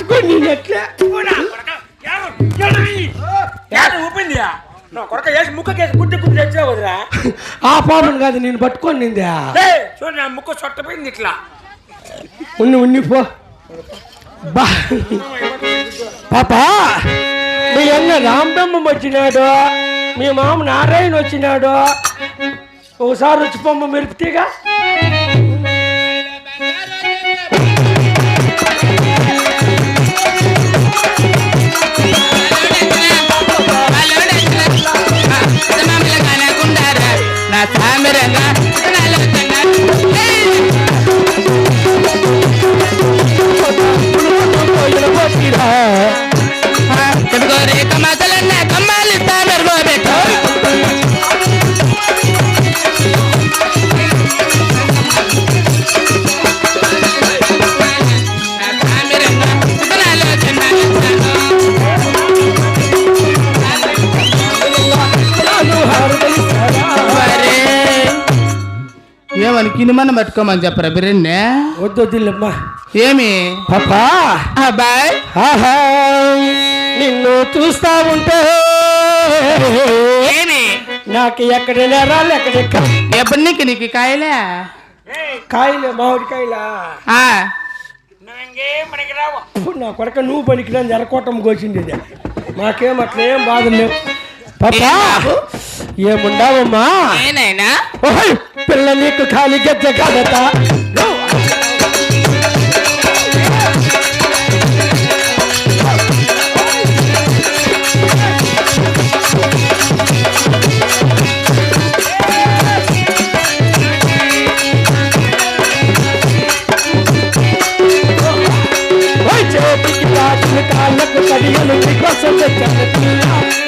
పట్టుకొని నేను ఎట్లా ఊపింది కొరక వేసి ముక్క కేసి గుడ్డి గుడ్డి తెచ్చా వదిరా. ఆ పాముని కాదు నేను పట్టుకొని నిందా. చూడు నా ముక్క చొట్టపోయింది ఇట్లా. ఉన్ని పో బా పాపా. మీ అన్న రామబ్రహ్మం వచ్చినాడు, మీ మామ నారాయణ వచ్చినాడు. ఒకసారి వచ్చి పొమ్మ మెరుపుతీగా. ఏమని కినిమన్న పట్టుకోమని చెప్పరా బిర్యానీ? వద్దొద్దులేమ్మా. ఏమి పాపా బాయ్ నిన్ను చూస్తా ఉంటే ఏమి నాకు ఎక్కడ నేరాలు ఎక్కడ ఎప్పుడు నీకు కాయలే కాయలే మామిడి కాయలా నా కొడక నువ్వు పనికిరా ఎరకోటం కోసింది. మాకేం అట్లా ఏం బాధలు లేవు పాపా. ఏముండావమ్మా పిల్ల నీకు ఖాళీ గజ్జ కాదట. చేతికి కాళ్ళకు కడియలు కోసం తెచ్చాను.